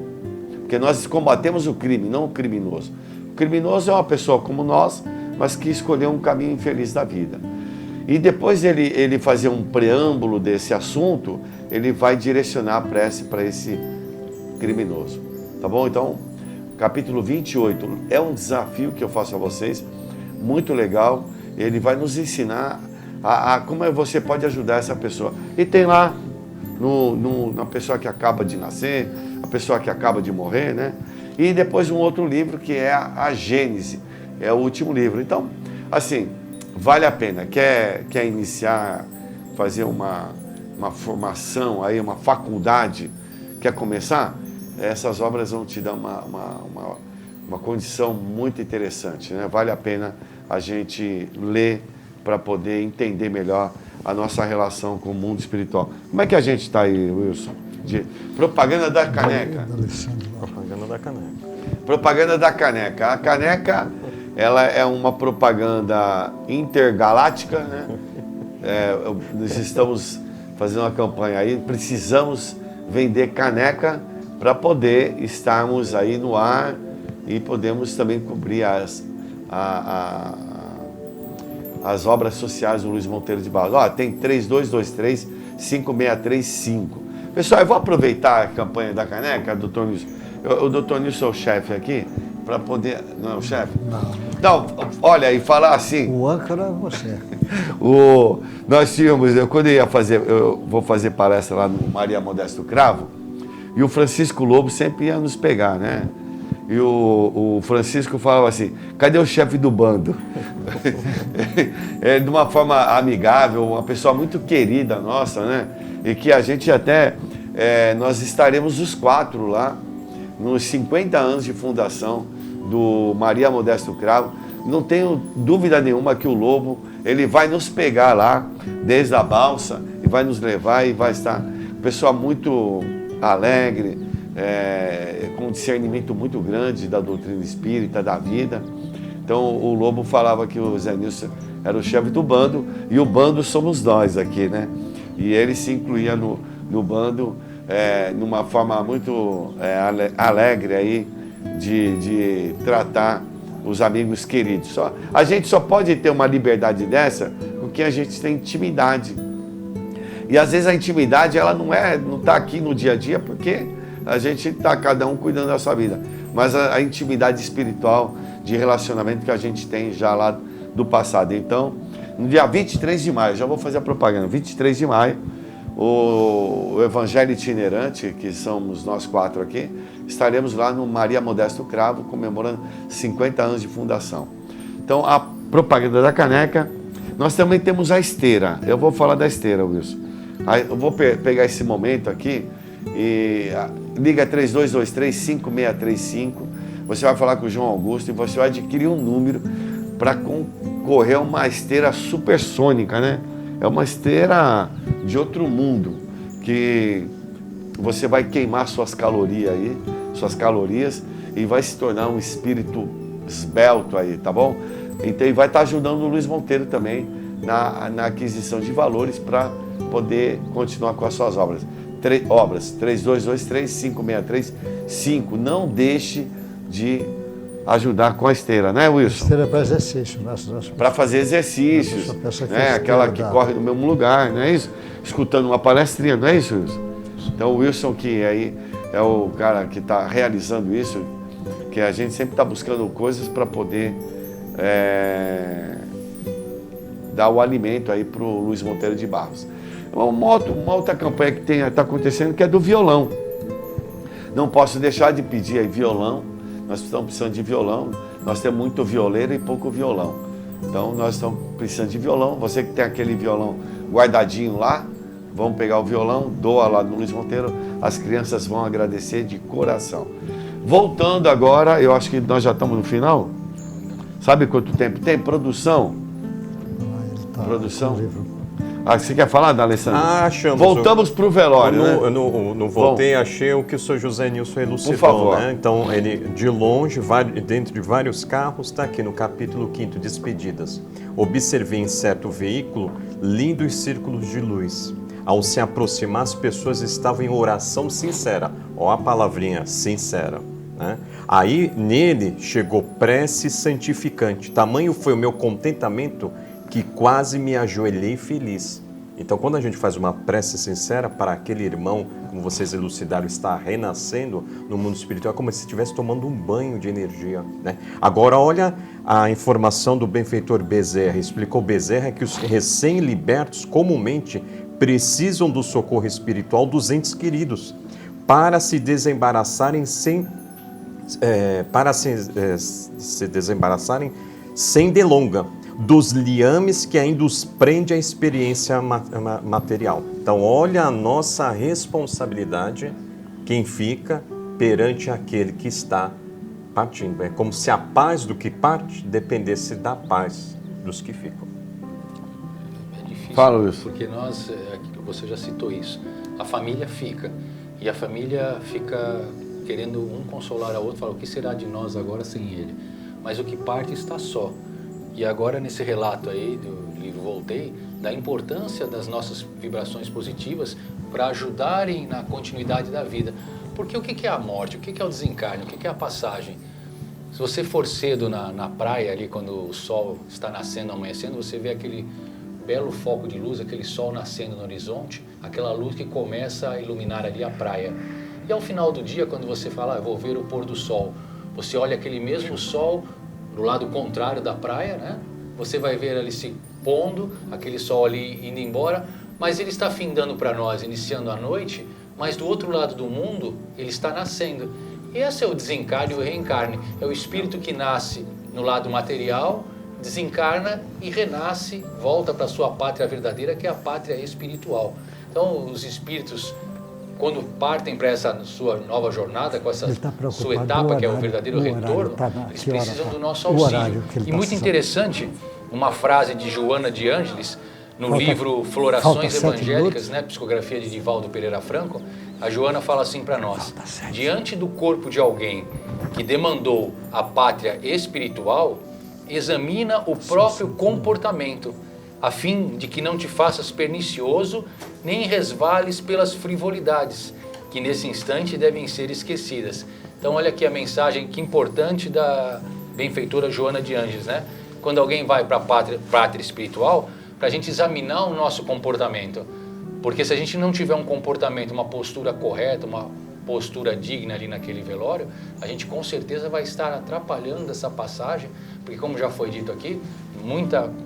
[SPEAKER 1] porque nós combatemos o crime, não o criminoso. O criminoso é uma pessoa como nós, mas que escolheu um caminho infeliz da vida. E depois ele fazer um preâmbulo desse assunto, ele vai direcionar a prece para esse criminoso. Tá bom? Então, capítulo 28 é um desafio que eu faço a vocês, muito legal. Ele vai nos ensinar a como você pode ajudar essa pessoa. E tem lá, na pessoa que acaba de nascer, a pessoa que acaba de morrer, né? E depois um outro livro que é a Gênese, é o último livro. Então, assim, vale a pena. Quer iniciar, fazer uma formação, aí, uma faculdade, quer começar? Essas obras vão te dar uma condição muito interessante, né? Vale a pena a gente ler para poder entender melhor a nossa relação com o mundo espiritual. Como é que a gente está aí, Wilson? Propaganda da caneca.
[SPEAKER 4] Propaganda da caneca.
[SPEAKER 1] Propaganda da caneca. A caneca, ela é uma propaganda intergaláctica, né? Nós estamos fazendo uma campanha aí, precisamos vender caneca para poder estarmos aí no ar e podemos também cobrir as obras sociais do Luiz Monteiro de Barros. Ó, tem 3223-5635. Pessoal, eu vou aproveitar a campanha da caneca, doutor Nilson. O doutor Nilson é o chefe aqui, para poder... Não é o chefe?
[SPEAKER 2] Não.
[SPEAKER 1] Então, olha, e falar assim...
[SPEAKER 2] O âncora é você.
[SPEAKER 1] Nós tínhamos, quando eu vou fazer palestra lá no Maria Modesto Cravo, e o Francisco Lobo sempre ia nos pegar, né? E o Francisco falava assim, cadê o chefe do bando? De uma forma amigável, uma pessoa muito querida nossa, né? E que a gente até, nós estaremos os 4 lá, nos 50 anos de fundação do Maria Modesto Cravo. Não tenho dúvida nenhuma que o Lobo, ele vai nos pegar lá, desde a balsa, e vai nos levar e vai estar uma pessoa muito alegre, com um discernimento muito grande da doutrina espírita, da vida. Então o Lobo falava que o Zé Nilson era o chefe do bando, e o bando somos nós aqui, né? E ele se incluía no bando numa forma muito alegre aí de tratar os amigos queridos. A gente só pode ter uma liberdade dessa porque a gente tem intimidade. E às vezes a intimidade ela não está aqui no dia a dia porque a gente está cada um cuidando da sua vida. Mas a intimidade espiritual de relacionamento que a gente tem já lá do passado. Então, no dia 23 de maio, já vou fazer a propaganda, 23 de maio, o Evangelho Itinerante, que somos nós 4 aqui, estaremos lá no Maria Modesto Cravo, comemorando 50 anos de fundação. Então, a propaganda da caneca, nós também temos a esteira. Eu vou falar da esteira, Wilson. Eu vou pegar esse momento aqui Liga 3223-5635. Você vai falar com o João Augusto e você vai adquirir um número para concorrer a uma esteira supersônica, né? É uma esteira de outro mundo, que você vai queimar suas calorias e vai se tornar um espírito esbelto aí, tá bom? Então, e vai estar ajudando o Luiz Monteiro também na aquisição de valores para poder continuar com as suas obras. 3223-5635. Não deixe de ajudar com a esteira, né, Wilson?
[SPEAKER 2] Esteira para exercício.
[SPEAKER 1] Para fazer exercícios, né? Aquela que corre no mesmo lugar, não é isso? Escutando uma palestrinha, não é isso, Wilson? Então, o Wilson, que aí é o cara que está realizando isso, que a gente sempre está buscando coisas para poder dar o alimento aí para o Luiz Monteiro de Barros. Uma outra campanha que está acontecendo, que é do violão. Não posso deixar de pedir aí violão. Nós estamos precisando de violão. Nós temos muito violeiro e pouco violão. Então, nós estamos precisando de violão. Você que tem aquele violão guardadinho lá, vamos pegar o violão, doa lá no Luiz Monteiro. As crianças vão agradecer de coração. Voltando agora, eu acho que nós já estamos no final. Sabe quanto tempo tem? Produção? Produção? Você quer falar, Alessandro?
[SPEAKER 4] Achamos.
[SPEAKER 1] Voltamos para o velório, né?
[SPEAKER 4] Eu não voltei, achei o que o Sr. José Nilson elucidou.
[SPEAKER 1] Por favor.
[SPEAKER 4] Né? Então, ele, de longe, dentro de vários carros, está aqui no capítulo 5, Despedidas. Observei em certo veículo lindos círculos de luz. Ao se aproximar, as pessoas estavam em oração sincera. Ó a palavrinha, sincera. Né? Aí, nele, chegou prece santificante. Tamanho foi o meu contentamento que quase me ajoelhei feliz. Então, quando a gente faz uma prece sincera para aquele irmão, como vocês elucidaram, está renascendo no mundo espiritual, é como se estivesse tomando um banho de energia. Né? Agora, olha a informação do benfeitor Bezerra. Explicou Bezerra que os recém-libertos comumente precisam do socorro espiritual dos entes queridos para se desembaraçarem sem delonga dos liames que ainda os prende à experiência material. Então, olha a nossa responsabilidade, quem fica perante aquele que está partindo. É como se a paz do que parte dependesse da paz dos que ficam.
[SPEAKER 3] É difícil.
[SPEAKER 1] Fala isso.
[SPEAKER 3] Porque você já citou isso. A família fica. E a família fica querendo um consolar a outro, fala, o que será de nós agora sem ele? Mas o que parte está só. E agora, nesse relato aí do livro Voltei, da importância das nossas vibrações positivas para ajudarem na continuidade da vida. Porque o que é a morte? O que é o desencarne? O que é a passagem? Se você for cedo na praia, ali quando o sol está nascendo, amanhecendo, você vê aquele belo foco de luz, aquele sol nascendo no horizonte, aquela luz que começa a iluminar ali a praia. E ao final do dia, quando você fala, eu vou ver o pôr do sol, você olha aquele mesmo sol do lado contrário da praia, né? Você vai ver ali se pondo, aquele sol ali indo embora, mas ele está findando para nós, iniciando a noite, mas do outro lado do mundo, ele está nascendo. E esse é o desencarne e o reencarne. É o espírito que nasce no lado material, desencarna e renasce, volta para a sua pátria verdadeira, que é a pátria espiritual. Então, os espíritos, quando partem para essa sua nova jornada, com essa sua etapa, que é o verdadeiro retorno, eles precisam do nosso auxílio. E muito interessante, uma frase de Joana de Ângeles, no livro Florações Evangélicas, né, psicografia de Divaldo Pereira Franco, a Joana fala assim para nós, diante do corpo de alguém que demandou a pátria espiritual, examina o próprio comportamento, a fim de que não te faças pernicioso, nem resvales pelas frivolidades, que nesse instante devem ser esquecidas. Então olha aqui a mensagem que importante da benfeitora Joana de Ângeles, né? Quando alguém vai para a pátria espiritual, para a gente examinar o nosso comportamento. Porque se a gente não tiver um comportamento, uma postura correta, uma postura digna ali naquele velório, a gente com certeza vai estar atrapalhando essa passagem, porque como já foi dito aqui,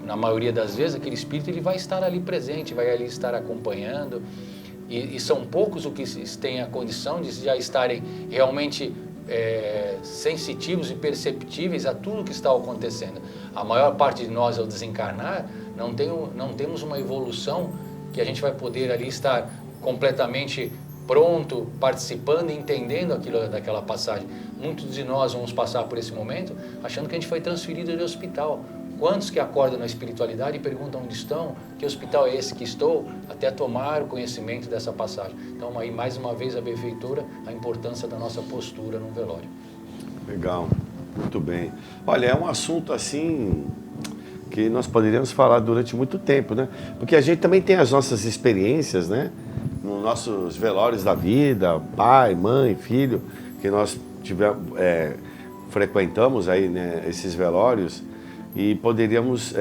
[SPEAKER 3] na maioria das vezes, aquele espírito ele vai estar ali presente, vai ali estar acompanhando, e são poucos os que têm a condição de já estarem realmente sensitivos e perceptíveis a tudo que está acontecendo. A maior parte de nós, ao desencarnar, não temos uma evolução que a gente vai poder ali estar completamente pronto, participando e entendendo aquilo daquela passagem. Muitos de nós vamos passar por esse momento achando que a gente foi transferido de hospital. Quantos que acordam na espiritualidade e perguntam onde estão, que hospital é esse que estou, até tomar o conhecimento dessa passagem. Então, aí, mais uma vez, a benfeitora, a importância da nossa postura no velório.
[SPEAKER 1] Legal, muito bem. Olha, é um assunto assim que nós poderíamos falar durante muito tempo, né? Porque a gente também tem as nossas experiências, né? Nos nossos velórios da vida, pai, mãe, filho, que nós frequentamos aí, né, esses velórios, e poderíamos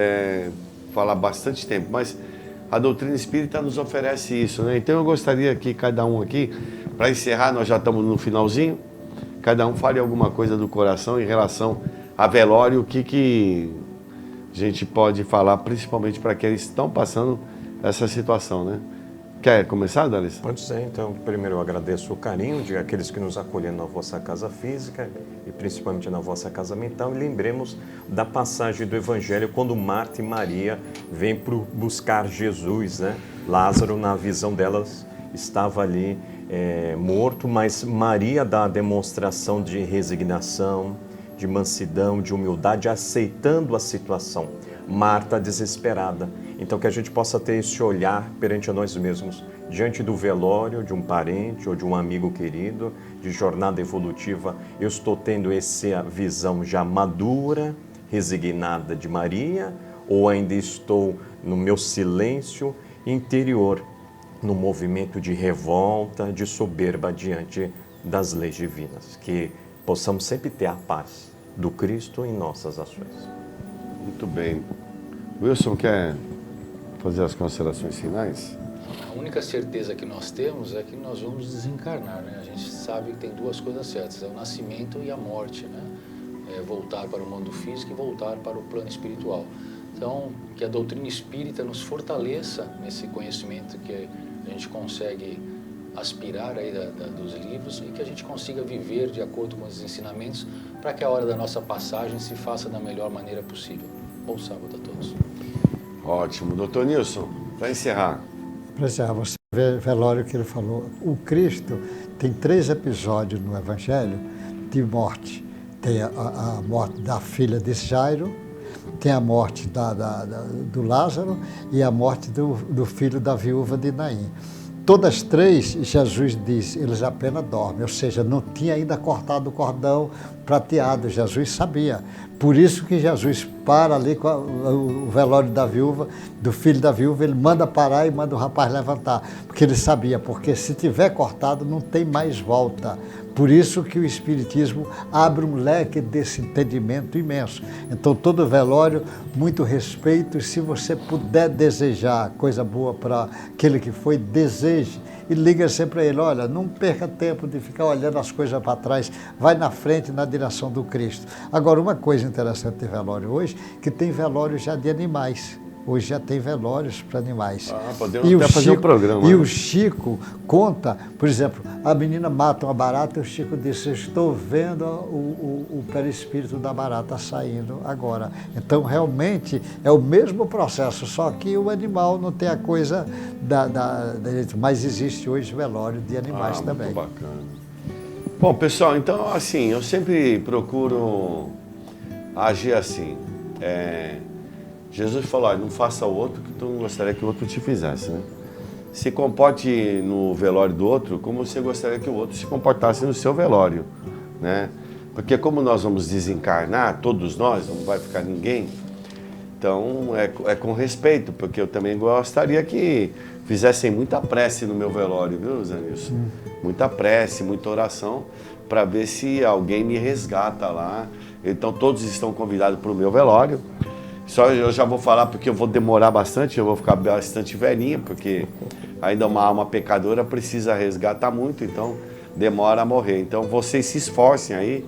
[SPEAKER 1] falar bastante tempo, mas a doutrina espírita nos oferece isso, né? Então eu gostaria que cada um aqui, para encerrar, nós já estamos no finalzinho, cada um fale alguma coisa do coração em relação a velório, o que a gente pode falar, principalmente para aqueles que estão passando essa situação, né? Quer começar, Dalissa?
[SPEAKER 4] Pode ser. Então, primeiro eu agradeço o carinho de aqueles que nos acolheram na vossa casa física e principalmente na vossa casa mental. E lembremos da passagem do Evangelho quando Marta e Maria vêm buscar Jesus, né? Lázaro, na visão delas, estava ali morto, mas Maria dá a demonstração de resignação, de mansidão, de humildade, aceitando a situação. Marta desesperada. Então que a gente possa ter esse olhar perante a nós mesmos, diante do velório de um parente ou de um amigo querido, de jornada evolutiva. Eu estou tendo essa visão já madura, resignada de Maria, ou ainda estou no meu silêncio interior, no movimento de revolta, de soberba diante das leis divinas. Que possamos sempre ter a paz do Cristo em nossas ações.
[SPEAKER 1] Muito bem. Wilson, quer fazer as considerações finais?
[SPEAKER 3] A única certeza que nós temos é que nós vamos desencarnar, né? A gente sabe que tem duas coisas certas, é o nascimento e a morte, né? Voltar para o mundo físico e voltar para o plano espiritual. Então, que a doutrina espírita nos fortaleça nesse conhecimento que a gente consegue aspirar aí dos livros e que a gente consiga viver de acordo com os ensinamentos para que a hora da nossa passagem se faça da melhor maneira possível. Bom sábado a todos.
[SPEAKER 1] Ótimo. Doutor Nilson, para encerrar.
[SPEAKER 2] Para encerrar, você vê o velório que ele falou. O Cristo tem 3 episódios no Evangelho de morte. Tem a morte da filha de Jairo, tem a morte do Lázaro e a morte do filho da viúva de Naim. Todas 3, Jesus disse, eles apenas dormem, ou seja, não tinha ainda cortado o cordão prateado, Jesus sabia. Por isso que Jesus para ali com o velório da viúva, do filho da viúva, ele manda parar e manda o rapaz levantar, porque ele sabia, porque se tiver cortado não tem mais volta. Por isso que o Espiritismo abre um leque desse entendimento imenso. Então, todo velório, muito respeito, e se você puder desejar coisa boa para aquele que foi, deseje. E liga sempre a ele, olha, não perca tempo de ficar olhando as coisas para trás, vai na frente, na direção do Cristo. Agora, uma coisa interessante de velório hoje, que tem velório já de animais. Hoje já tem velórios para animais.
[SPEAKER 1] Podemos até fazer um programa.
[SPEAKER 2] E o Chico conta, por exemplo, a menina mata uma barata e o Chico disse, eu estou vendo o perispírito da barata saindo agora. Então, realmente, é o mesmo processo, só que o animal não tem a coisa mas existe hoje velório de animais também.
[SPEAKER 1] Muito bacana. Bom, pessoal, então, assim, eu sempre procuro agir assim. Jesus falou, não faça o outro que tu não gostaria que o outro te fizesse, né? Se comporte no velório do outro como você gostaria que o outro se comportasse no seu velório, né? Porque como nós vamos desencarnar, todos nós, não vai ficar ninguém, então é com respeito, porque eu também gostaria que fizessem muita prece no meu velório, viu, Zé Nilson? Muita prece, muita oração, para ver se alguém me resgata lá. Então todos estão convidados para o meu velório. Só eu já vou falar porque eu vou demorar bastante, eu vou ficar bastante velhinha, porque ainda uma alma pecadora precisa resgatar muito, então demora a morrer. Então vocês se esforcem aí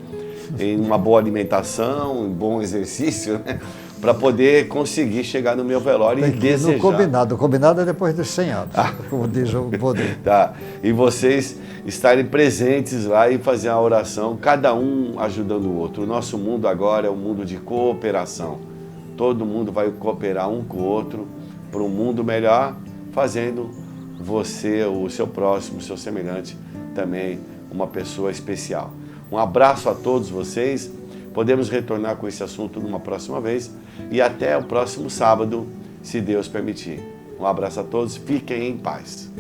[SPEAKER 1] em uma boa alimentação, um bom exercício, né? Para poder conseguir chegar no meu velório e desejar.
[SPEAKER 2] O combinado é depois dos 100 anos, como diz o poder.
[SPEAKER 1] Tá. E vocês estarem presentes lá e fazer a oração, cada um ajudando o outro. O nosso mundo agora é um mundo de cooperação. Todo mundo vai cooperar um com o outro para um mundo melhor, fazendo você, o seu próximo, o seu semelhante, também uma pessoa especial. Um abraço a todos vocês. Podemos retornar com esse assunto numa próxima vez. E até o próximo sábado, se Deus permitir. Um abraço a todos. Fiquem em paz.